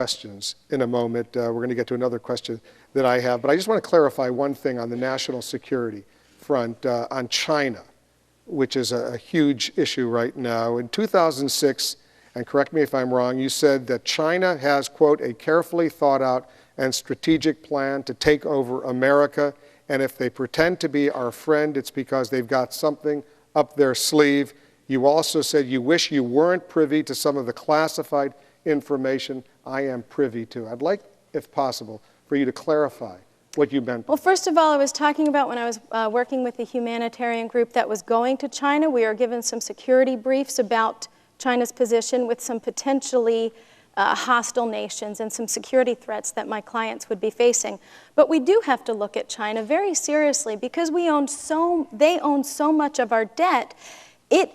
questions in a moment. We're going to get to another question that I have, but I just want to clarify one thing on the national security front on China, which is a huge issue right now. In 2006, and correct me if I'm wrong, you said that China has, quote, a carefully thought out and strategic plan to take over America, and if they pretend to be our friend, it's because they've got something up their sleeve. You also said you wish you weren't privy to some of the classified information I am privy to. I'd like, if possible, for you to clarify what you meant. Well, first of all, I was talking about when I was working with the humanitarian group that was going to China. We are given some security briefs about China's position with some potentially hostile nations and some security threats that my clients would be facing. But we do have to look at China very seriously because they own so much of our debt. It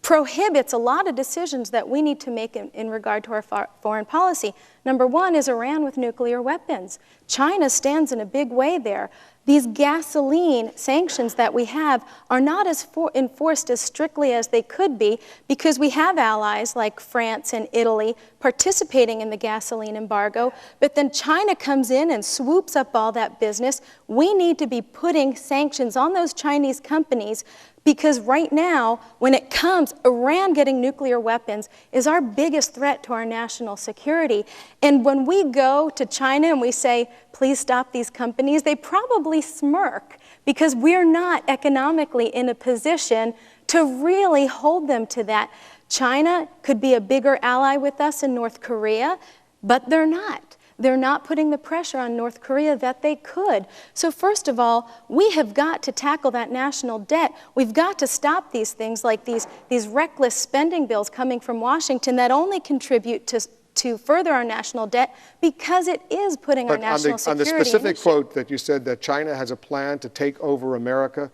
prohibits a lot of decisions that we need to make in regard to our foreign policy. Number one is Iran with nuclear weapons. China stands in a big way there. These gasoline sanctions that we have are not as enforced as strictly as they could be because we have allies like France and Italy participating in the gasoline embargo, but then China comes in and swoops up all that business. We need to be putting sanctions on those Chinese companies because right now, when it comes, Iran getting nuclear weapons is our biggest threat to our national security. And when we go to China and we say, please stop these companies, they probably smirk because we're not economically in a position to really hold them to that. China could be a bigger ally with us in North Korea, but they're not. They're not putting the pressure on North Korea that they could. So first of all, we have got to tackle that national debt. We've got to stop these things like these reckless spending bills coming from Washington that only contribute to further our national debt because it is putting our national security in issue. On the specific quote that you said that China has a plan to take over America,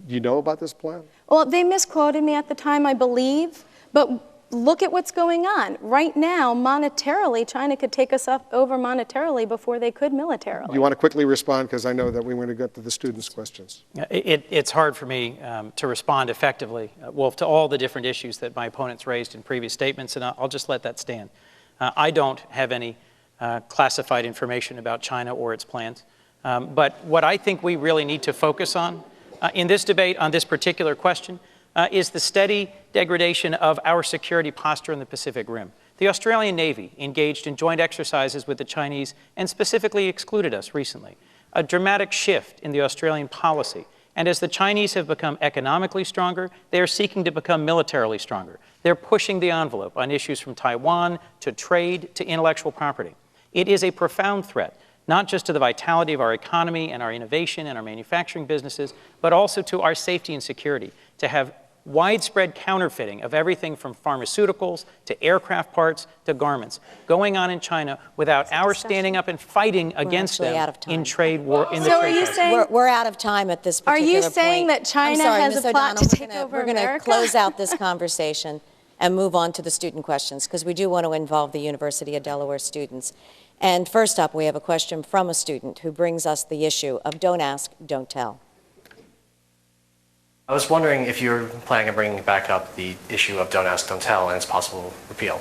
do you know about this plan? Well, they misquoted me at the time, I believe, but look at what's going on. Right now, monetarily, China could take us over monetarily before they could militarily. You want to quickly respond because I know that we want to get to the students' questions. It's hard for me to respond effectively, Wolf, to all the different issues that my opponents raised in previous statements, and I'll just let that stand. I don't have any classified information about China or its plans. But what I think we really need to focus on in this debate on this particular question is the steady degradation of our security posture in the Pacific Rim. The Australian Navy engaged in joint exercises with the Chinese and specifically excluded us recently. A dramatic shift in the Australian policy. And as the Chinese have become economically stronger, they are seeking to become militarily stronger. They're pushing the envelope on issues from Taiwan to trade to intellectual property. It is a profound threat, not just to the vitality of our economy and our innovation and our manufacturing businesses, but also to our safety and security, to have widespread counterfeiting of everything from pharmaceuticals to aircraft parts to garments going on in China without our standing up and fighting against them in trade war. So are you saying we're out of time at this particular point? Are you saying that China has a plot to take over America? We're going to close out this conversation and move on to the student questions because we do want to involve the University of Delaware students. And first up, we have a question from a student who brings us the issue of don't ask, don't tell. I was wondering if you're planning on bringing back up the issue of don't ask, don't tell and its possible repeal.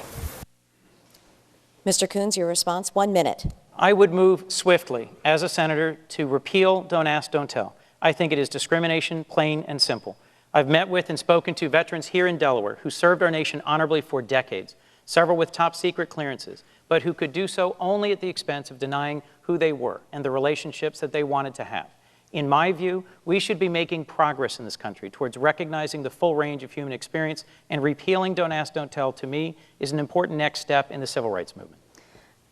Mr. Coons, your response, 1 minute. I would move swiftly as a senator to repeal don't ask, don't tell. I think it is discrimination, plain and simple. I've met with and spoken to veterans here in Delaware who served our nation honorably for decades, several with top secret clearances, but who could do so only at the expense of denying who they were and the relationships that they wanted to have. In my view, we should be making progress in this country towards recognizing the full range of human experience, and repealing don't ask, don't tell, to me, is an important next step in the civil rights movement.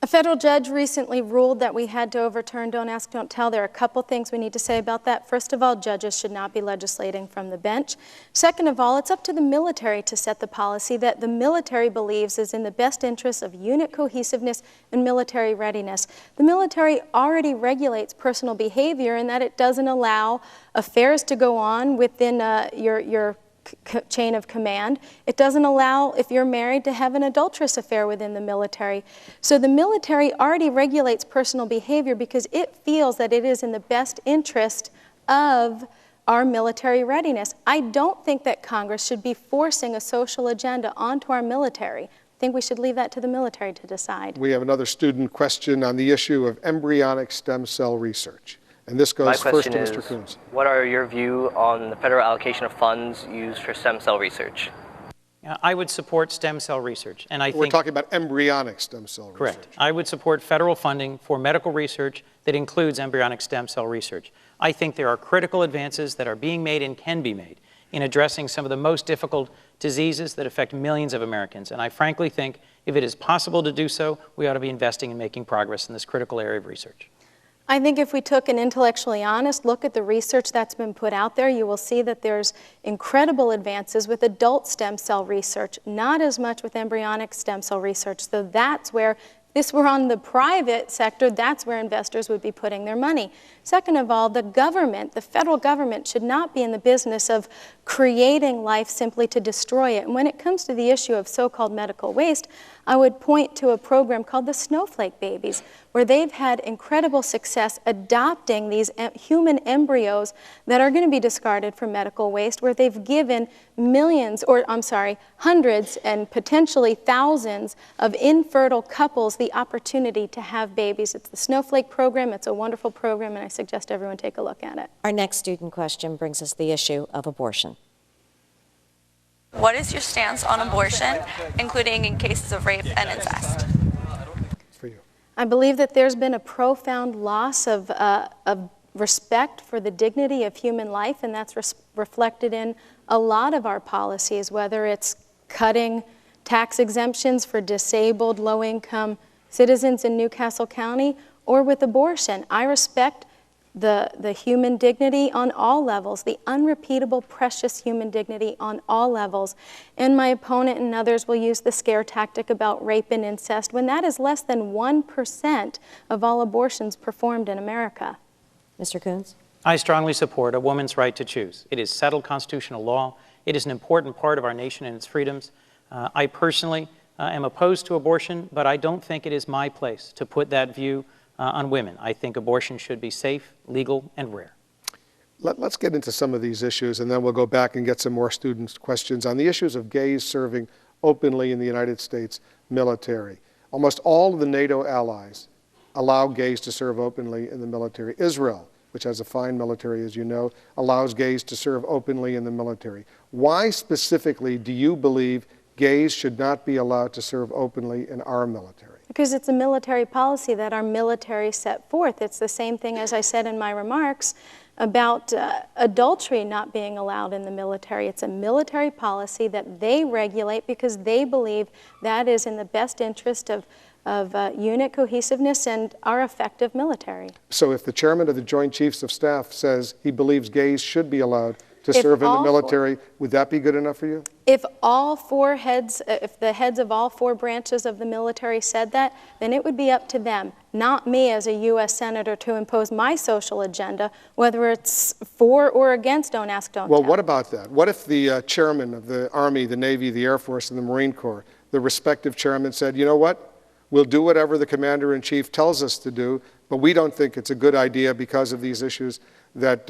A federal judge recently ruled that we had to overturn don't ask, don't tell. There are a couple things we need to say about that. First of all, judges should not be legislating from the bench. Second of all, it's up to the military to set the policy that the military believes is in the best interest of unit cohesiveness and military readiness. The military already regulates personal behavior in that it doesn't allow affairs to go on within your chain of command. It doesn't allow, if you're married, to have an adulterous affair within the military. So the military already regulates personal behavior because it feels that it is in the best interest of our military readiness. I don't think that Congress should be forcing a social agenda onto our military. I think we should leave that to the military to decide. We have another student question on the issue of embryonic stem cell research. And this goes My first question to is, Mr. Coons. what are your view on the federal allocation of funds used for stem cell research? I would support stem cell research, and I We're think... talking about embryonic stem cell research. Correct. I would support federal funding for medical research that includes embryonic stem cell research. I think there are critical advances that are being made and can be made in addressing some of the most difficult diseases that affect millions of Americans. And I frankly think if it is possible to do so, we ought to be investing in making progress in this critical area of research. I think if we took an intellectually honest look at the research that's been put out there, you will see that there's incredible advances with adult stem cell research, not as much with embryonic stem cell research. So that's where, if this were on the private sector, that's where investors would be putting their money. Second of all, the government, the federal government, should not be in the business of creating life simply to destroy it. And when it comes to the issue of so-called medical waste, I would point to a program called the Snowflake Babies, where they've had incredible success adopting these human embryos that are going to be discarded for medical waste, where they've given hundreds and potentially thousands of infertile couples the opportunity to have babies. It's the Snowflake program. It's a wonderful program, and I suggest everyone take a look at it. Our next student question brings us the issue of abortion. What is your stance on abortion, including in cases of rape and incest? For you. I believe that there's been a profound loss of respect for the dignity of human life, and that's reflected in a lot of our policies, whether it's cutting tax exemptions for disabled, low-income citizens in Newcastle County, or with abortion. I respect the human dignity on all levels, the unrepeatable, precious human dignity on all levels. And my opponent and others will use the scare tactic about rape and incest, when that is less than 1% of all abortions performed in America. Mr. Coons? I strongly support a woman's right to choose. It is settled constitutional law. It is an important part of our nation and its freedoms. I personally am opposed to abortion, but I don't think it is my place to put that view on women. I think abortion should be safe, legal, and rare. Let's get into some of these issues, and then we'll go back and get some more students' questions on the issues of gays serving openly in the United States military. Almost all of the NATO allies allow gays to serve openly in the military. Israel, which has a fine military, as you know, allows gays to serve openly in the military. Why specifically do you believe gays should not be allowed to serve openly in our military? Because it's a military policy that our military set forth. It's the same thing as I said in my remarks about adultery not being allowed in the military. It's a military policy that they regulate because they believe that is in the best interest of unit cohesiveness and our effective military. So if the chairman of the Joint Chiefs of Staff says he believes gays should be allowed to serve in the military, would that be good enough for you? If the heads of all four branches of the military said that, then it would be up to them, not me as a U.S. Senator, to impose my social agenda, whether it's for or against Don't Ask, Don't Tell. Well, what about that? What if the chairman of the Army, the Navy, the Air Force, and the Marine Corps, the respective chairman said, you know what? We'll do whatever the commander-in-chief tells us to do, but we don't think it's a good idea because of these issues that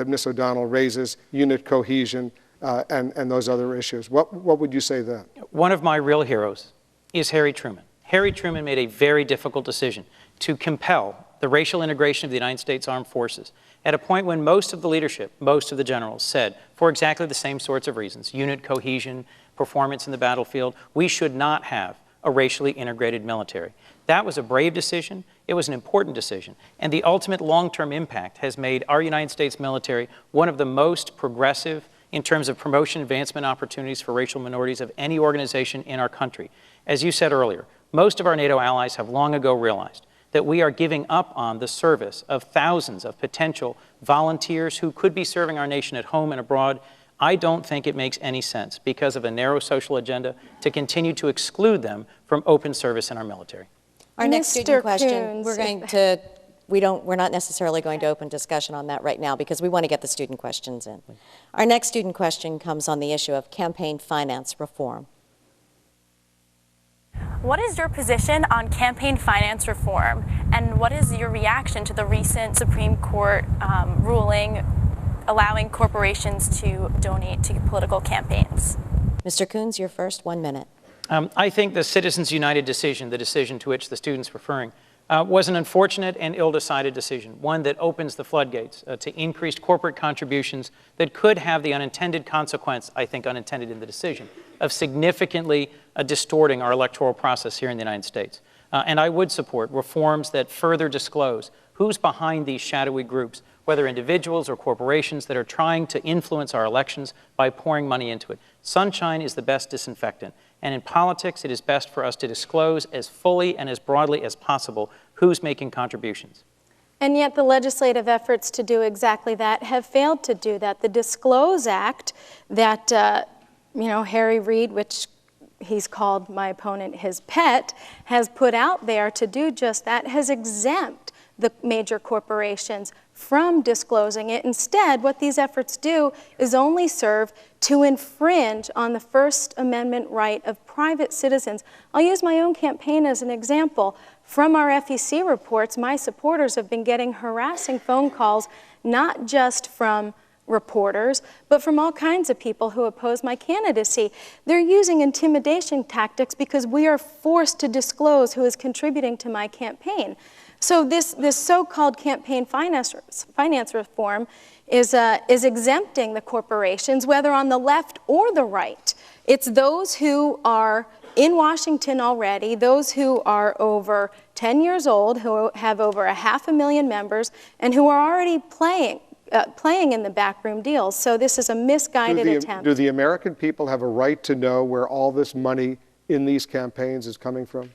Ms. O'Donnell raises, unit cohesion, and those other issues. What would you say then? One of my real heroes is Harry Truman. Harry Truman made a very difficult decision to compel the racial integration of the United States Armed Forces at a point when most of the leadership, most of the generals said, for exactly the same sorts of reasons, unit cohesion, performance in the battlefield, we should not have a racially integrated military. That was a brave decision. It was an important decision. And the ultimate long-term impact has made our United States military one of the most progressive in terms of promotion advancement opportunities for racial minorities of any organization in our country. As you said earlier, most of our NATO allies have long ago realized that we are giving up on the service of thousands of potential volunteers who could be serving our nation at home and abroad. I don't think it makes any sense, because of a narrow social agenda, to continue to exclude them from open service in our military. Our next student question, Coons. we're not necessarily going to open discussion on that right now because we want to get the student questions in. Our next student question comes on the issue of campaign finance reform. What is your position on campaign finance reform, and what is your reaction to the recent Supreme Court ruling allowing corporations to donate to political campaigns? Mr. Coons, you're first, 1 minute. I think the Citizens United decision, the decision to which the student's referring, was an unfortunate and ill-decided decision, one that opens the floodgates to increased corporate contributions that could have the unintended consequence, I think unintended in the decision, of significantly distorting our electoral process here in the United States. And I would support reforms that further disclose who's behind these shadowy groups, whether individuals or corporations that are trying to influence our elections by pouring money into it. Sunshine is the best disinfectant. And in politics, it is best for us to disclose as fully and as broadly as possible who's making contributions. And yet the legislative efforts to do exactly that have failed to do that. The Disclose Act that, Harry Reid, which he's called my opponent his pet, has put out there to do just that, has exempt the major corporations from disclosing it. Instead, what these efforts do is only serve to infringe on the First Amendment right of private citizens. I'll use my own campaign as an example. From our FEC reports, my supporters have been getting harassing phone calls, not just from reporters, but from all kinds of people who oppose my candidacy. They're using intimidation tactics because we are forced to disclose who is contributing to my campaign. So this so-called campaign finance reform is exempting the corporations, whether on the left or the right. It's those who are in Washington already, those who are over 10 years old, who have over 500,000 members, and who are already playing in the backroom deals. So this is a misguided attempt. Do the American people have a right to know where all this money in these campaigns is coming from?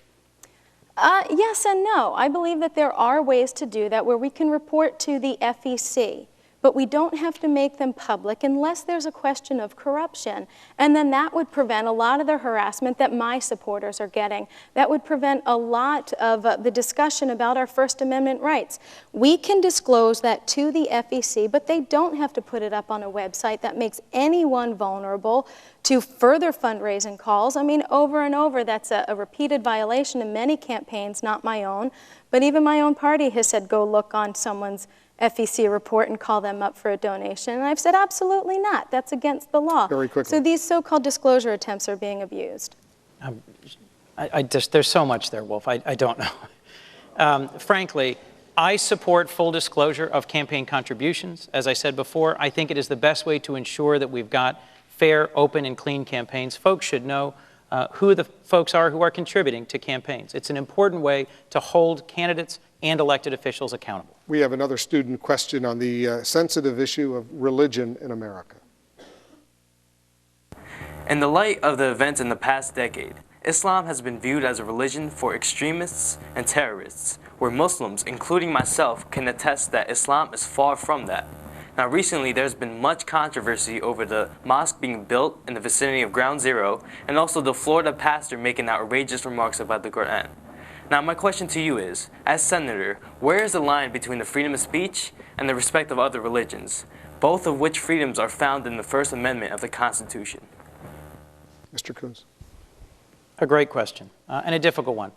Yes and no. I believe that there are ways to do that where we can report to the FEC, but we don't have to make them public unless there's a question of corruption. And then that would prevent a lot of the harassment that my supporters are getting. That would prevent a lot of the discussion about our First Amendment rights. We can disclose that to the FEC, but they don't have to put it up on a website that makes anyone vulnerable to further fundraising calls. I mean, over and over, that's a repeated violation in many campaigns, not my own. But even my own party has said, go look on someone's FEC report and call them up for a donation. And I've said, absolutely not. That's against the law. Very quickly. So these so-called disclosure attempts are being abused. There's so much there, Wolf. I don't know. Frankly, I support full disclosure of campaign contributions. As I said before, I think it is the best way to ensure that we've got fair, open, and clean campaigns. Folks should know who the folks are who are contributing to campaigns. It's an important way to hold candidates and elected officials accountable. We have another student question on the sensitive issue of religion in America. In the light of the events in the past decade, Islam has been viewed as a religion for extremists and terrorists, where Muslims, including myself, can attest that Islam is far from that. Now recently there's been much controversy over the mosque being built in the vicinity of Ground Zero, and also the Florida pastor making outrageous remarks about the Quran. Now my question to you is, as senator, where is the line between the freedom of speech and the respect of other religions, both of which freedoms are found in the First Amendment of the Constitution? Mr. Coons. A great question, and a difficult one.